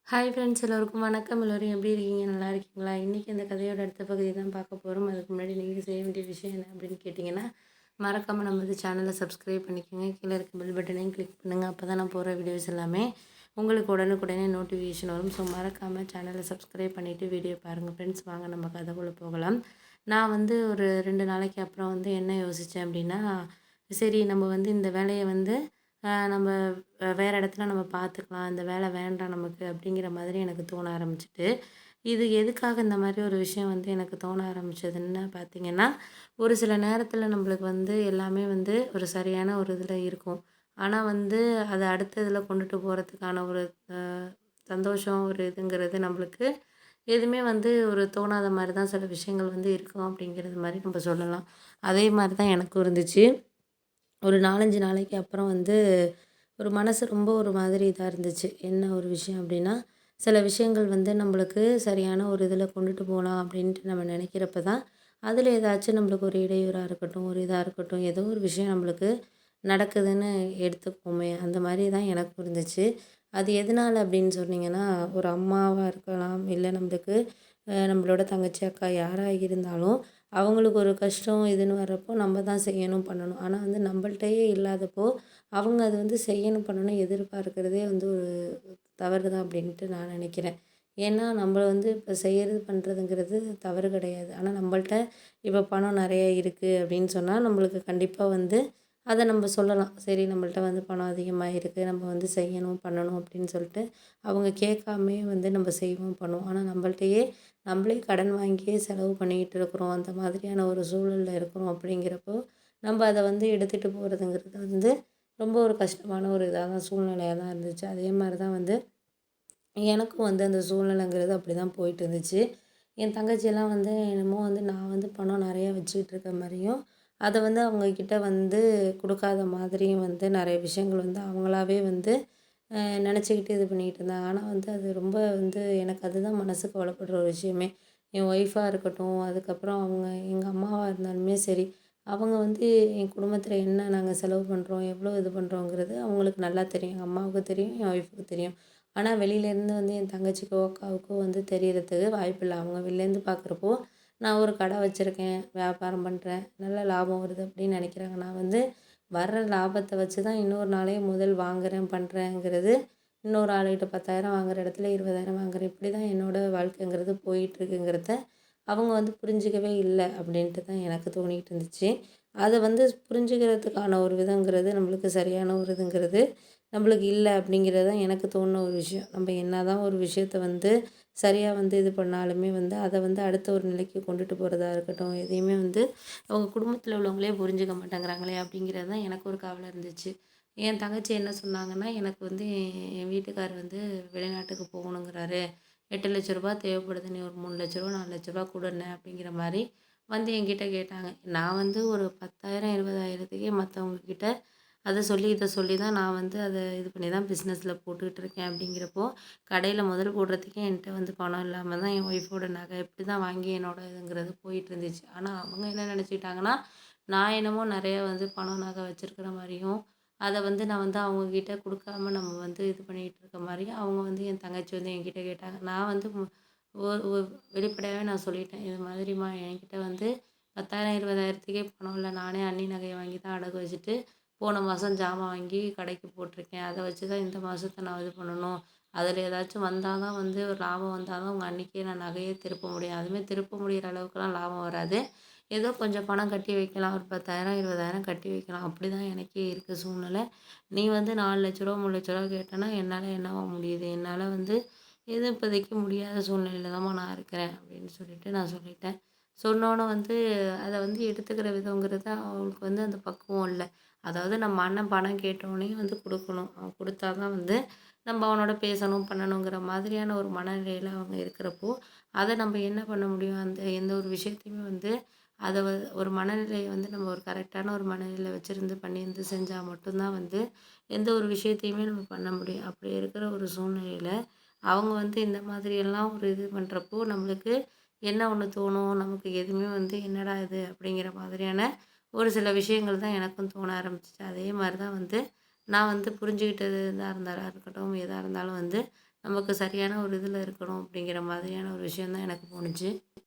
Hi friends எல்லோருக்கும் வணக்கம். எல்லோரும் எப்படி இருக்கீங்க? நல்லா இருக்கீங்களா? இன்றைக்கி இந்த கதையோட அடுத்த பகுதி தான் பார்க்க போகிறோம். அதுக்கு முன்னாடி நீங்கள் செய்ய வேண்டிய விஷயம் என்ன அப்படின்னு கேட்டிங்கன்னா, மறக்காமல் நம்ம வந்து சேனலை சப்ஸ்கிரைப் பண்ணிக்கோங்க. கீழே இருக்க பெல் பட்டனையும் கிளிக் பண்ணுங்கள். அப்போ தான் நான் போகிற வீடியோஸ் எல்லாமே உங்களுக்கு உடனுக்குடனே நோட்டிஃபிகேஷன் வரும். ஸோ மறக்காமல் சேனலை சப்ஸ்கிரைப் பண்ணிவிட்டு வீடியோ பாருங்கள் ஃப்ரெண்ட்ஸ். வாங்க நம்ம கதைக்குள்ளே போகலாம். நான் வந்து ஒரு 2 நாளைக்கு அப்புறம் வந்து என்ன யோசித்தேன் அப்படின்னா, சரி நம்ம வந்து இந்த வேலையை வந்து நம்ம வேறு இடத்துல நம்ம பார்த்துக்கலாம். இந்த வேலை வேண்டாம் நமக்கு அப்படிங்கிற மாதிரி எனக்கு தோண ஆரம்பிச்சுட்டு, இது எதுக்காக இந்த மாதிரி ஒரு விஷயம் வந்து எனக்கு தோண ஆரம்பிச்சதுன்னு பார்த்தீங்கன்னா, ஒரு சில நேரத்தில நம்மளுக்கு வந்து எல்லாமே வந்து ஒரு சரியான ஒரு இதில இருக்கும். ஆனா வந்து அத அடுத்த இதில கொண்டுட்டு போறதுக்கான ஒரு அ சந்தோஷம் ஒரு இதுங்கிறது நம்மளுக்கு எதுவுமே வந்து ஒரு தோணாத மாரி தான் சில விஷயங்கள் வந்து இருக்கும் அப்படிங்கிறது மாரி நம்ம சொல்லலாம். அதே மாரி தான் எனக்கும் இருந்துச்சு. ஒரு 4, 5 நாளைக்கு அப்புறம் வந்து ஒரு மனசு ரொம்ப ஒரு மாதிரி இதா இருந்துச்சு. என்ன ஒரு விஷயம் அப்டின்னா, சில விஷயங்கள் வந்து நம்மளுக்கு சரியான ஒரு இதில கொண்டுட்டு போலாம் அப்டின்ட்டு நம்ம நெனைக்கிறப்ப தான், அதில ஏதாச்சும் நம்மளுக்கு ஒரு இடையூறா இருக்கட்டும், ஒரு இதா இருக்கட்டும், ஏதோ ஒரு விஷயம் நம்மளுக்கு நடக்குதுன்னு எடுத்துக்குவோமே, அந்த மாரி தான் எனக்கும் இருந்துச்சு. அது எதனால அப்டின்னு சொன்னீங்கன்னா, ஒரு அம்மாவா இருக்கலாம், இல்ல நம்மளுக்கு நம்மளோட தங்கச்சி, அக்கா யாரா இருந்தாலும், அவங்களுக்கு ஒரு கஷ்டம் இதுன்னு வரப்போ நம்ம தான் செய்யணும், பண்ணணும். ஆனா வந்து நம்மள்ட்டயே இல்லாதப்போ, அவங்க அது வந்து செய்யணும், பண்ணணும் எதிர்பார்க்கிறதே வந்து ஒரு தவறு தான் அப்படின்ட்டு நான் நினைக்கிறேன். ஏன்னா நம்ம வந்து இப்போ செய்யறது, பண்ணுறதுங்கிறது தவறு கிடையாது. ஆனா நம்மள்ட்ட இப்போ பணம் நெறைய இருக்கு அப்படின்னு சொன்னா, நம்மளுக்கு கண்டிப்பா வந்து அத நம்ம சொல்லலாம். சரி நம்மள்ட்ட வந்து பணம் அதிகமா இருக்கு. நம்ம வந்து செய்யணும், பண்ணணும் அப்படின்னு சொல்லிட்டு, அவங்க கேட்காமயே வந்து நம்ம செய்வோம், பண்ணுவோம். ஆனா நம்மள்ட்டயே நம்மளே கடன் வாங்கியே செலவு பண்ணிக்கிட்டு இருக்கிறோம். அந்த மாதிரியான ஒரு சூழல்ல இருக்கிறோம் அப்படிங்கிறப்போ, நம்ம அத வந்து எடுத்துட்டு போறதுங்கிறது வந்து ரொம்ப ஒரு கஷ்டமான ஒரு இதா தான் சூழ்நிலையா தான் இருந்துச்சு. அதே மாரி தான் வந்து எனக்கும் வந்து அந்த சூழ்நிலைங்கிறது அப்படி தான் போயிட்டு இருந்துச்சு. என் தங்கச்சியெல்லாம் வந்து என்னமோ வந்து நான் வந்து பணம் நெறைய வச்சுக்கிட்டு இருக்க மாரியும், அத வந்து அவங்க கிட்ட வந்து குடுக்காத மாதிரியும் வந்து நெறைய விஷயங்கள் வந்து அவங்களாவே வந்து நெனச்சுக்கிட்டு இது பண்ணிக்கிட்டு இருந்தாங்க. ஆனா வந்து அது ரொம்ப வந்து எனக்கு அதுதான் மனசு கவலைப்படுற ஒரு விஷயமே. என் ஒய்ஃபா இருக்கட்டும், அதுக்கப்புறம் அவங்க எங்க அம்மாவா இருந்தாலுமே சரி, அவங்க வந்து என் குடும்பத்தில என்ன நாங்க செலவு பண்ணுறோம், எவ்வளோ இது பண்ணுறோங்கிறது அவங்களுக்கு நல்லா தெரியும். எங்க அம்மாவுக்கு தெரியும், என் ஒய்ஃபுக்கு தெரியும். ஆனா வெளியிலேருந்து வந்து என் தங்கச்சிக்கோ, அக்காவுக்கோ வந்து தெரியறதுக்கு வாய்ப்பில்ல. அவங்க வெளிலேருந்து பார்க்குறப்போ, நான் ஒரு கடை வச்சிருக்கேன், வியாபாரம் பண்றேன், நல்ல லாபம் வருது அப்படின்னு நெனைக்கிறாங்க. நான் வந்து வர்ற லாபத்த வச்சு தான் இன்னொரு நாளே முதல் வாங்குறேன், பண்றேங்கிறது. இன்னொரு ஆளுகிட்ட 10,000 வாங்குற இடத்துல 20,000 வாங்குறேன். இப்படி தான் என்னோட வாழ்க்கைங்கிறது போயிட்டுருக்குங்கிறத அவங்க வந்து புரிஞ்சுக்கவே இல்ல அப்படின்ட்டு தான் எனக்கு தோணிட்டு இருந்துச்சு. அத வந்து புரிஞ்சுக்கிறதுக்கான ஒரு விதங்கிறது நம்மளுக்கு சரியான ஒரு இதுங்கிறது நம்மளுக்கு இல்ல அப்படிங்கிறது தான் எனக்கு தோணுன ஒரு விஷயம். நம்ம என்னதான் ஒரு விஷயத்த வந்து சரியா வந்து இது பண்ணாலுமே வந்து அத வந்து அடுத்த ஒரு நிலைக்கு கொண்டுட்டு போறதா இருக்கட்டும், எதையுமே வந்து அவங்க குடும்பத்தில உள்ளவங்களே புரிஞ்சுக்க மாட்டேங்கிறாங்களே அப்படிங்கிறது தான் எனக்கு ஒரு கவலை இருந்துச்சு. என் தங்கச்சி என்ன சொன்னாங்கன்னா, எனக்கு வந்து என் வீட்டுக்காரர் வந்து வெளிநாட்டுக்கு போகணுங்கிறாரு. ரூ. 8,00,000 தேவைப்படுது. நீ ஒரு ரூ. 3,00,000 ரூ. 4,00,000 குடுண்ணே அப்படிங்கிற மாரி வந்து என்கிட்ட கேட்டாங்க. நான் வந்து ஒரு 10,000 20,000த்துக்கே மத்தவங்க கிட்ட அத சொல்லி, இத சொல்லி தான் நான் வந்து அத இது பண்ணி தான் பிஸ்னஸ்ல போட்டுக்கிட்டு இருக்கேன் அப்படிங்கிறப்போ, கடையில முதல் போடுறதுக்கே என்ட்ட வந்து பணம் இல்லாம தான் என் ஒய்ஃபோட நகை இப்படி தான் வாங்கி என்னோட இதுங்கிறது போயிட்டு இருந்துச்சு. ஆனா அவங்க என்ன நெனச்சுக்கிட்டாங்கன்னா, நான் என்னமோ நெறைய வந்து பணம், நகை வச்சிருக்கிற மாரியும், அத வந்து நான் வந்து அவங்க கிட்ட குடுக்காம நம்ம வந்து இது பண்ணிக்கிட்டு இருக்க மாரியும், அவங்க வந்து என் தங்கச்சி வந்து என்கிட்ட கேட்டாங்க. நான் வந்து ஒ ஒ வெளிப்படையாவே நான் சொல்லிட்டேன். இது மாதிரிம்மா என்கிட்ட வந்து 10,000 20,000த்துக்கே பணம் இல்ல. நானே அண்ணி நகைய வாங்கி தான் அடகு வச்சுட்டு, போன மாசம் ஜாமான் வாங்கி கடைக்கு போட்டிருக்கேன். அத வச்சு தான் இந்த மாசத்த நான் இது பண்ணணும். அதில ஏதாச்சும் வந்தா தான் வந்து ஒரு லாபம் வந்தா தான் உங்க அண்ணிக்கே நான் நகையே திருப்ப முடியும். அதுவுமே திருப்ப முடியிற அளவுக்குலாம் லாபம் வராது. ஏதோ கொஞ்சம் பணம் கட்டி வைக்கலாம். ஒரு 10,000 20,000 கட்டி வைக்கலாம். அப்படிதான் எனக்கே இருக்கு சூழ்நிலை. நீ வந்து ரூ. 4,00,000 ரூ. 3,00,000 கேட்டன்னா, என்னால என்னவா முடியுது? என்னால வந்து எதுவும் இப்போதைக்கு முடியாத சூழ்நிலையில தாம்மா நான் இருக்கிறேன் அப்படின்னு சொல்லிட்டு நான் சொல்லிட்டேன். சொன்னோனே வந்து அத வந்து எடுத்துக்கிற விதங்கிறது அவங்களுக்கு வந்து அந்த பக்குவம் இல்ல. அதாவது நம்ம அண்ணன் பணம் கேட்டோனே வந்து குடுக்கணும். அவன் குடுத்தா தான் வந்து நம்ம அவனோட பேசணும், பண்ணணுங்கிற மாதிரியான ஒரு மனநிலையில அவங்க இருக்கிறப்போ, அத நம்ம என்ன பண்ண முடியும்? அந்த எந்த ஒரு விஷயத்தையுமே வந்து அத ஒரு மனநிலைய வந்து நம்ம ஒரு கரெக்டான ஒரு மனநிலையில வச்சிருந்து பண்ணியிருந்து செஞ்சா மட்டும் தான் வந்து எந்த ஒரு விஷயத்தையுமே நம்ம பண்ண முடியும். அப்படி இருக்கிற ஒரு சூழ்நிலையில, அவங்க வந்து இந்த மாதிரியெல்லாம் ஒரு இது பண்றப்போ, நம்மளுக்கு என்ன ஒண்ணு தோணும்? நமக்கு எதுவுமே வந்து என்னடா இது? அப்படிங்கிற மாதிரியான ஒரு சில விஷயங்கள் தான் எனக்கும் தோண ஆரம்பிச்சுச்சு. அதே மாரி தான் வந்து நான் வந்து புரிஞ்சுக்கிட்டது இதா இருந்தாலும் இருக்கட்டும், எதா இருந்தாலும் வந்து நமக்கு சரியான ஒரு இதில் இருக்கணும் அப்படிங்கிற மாதிரியான ஒரு விஷயம் தான் எனக்கு தோணுச்சு.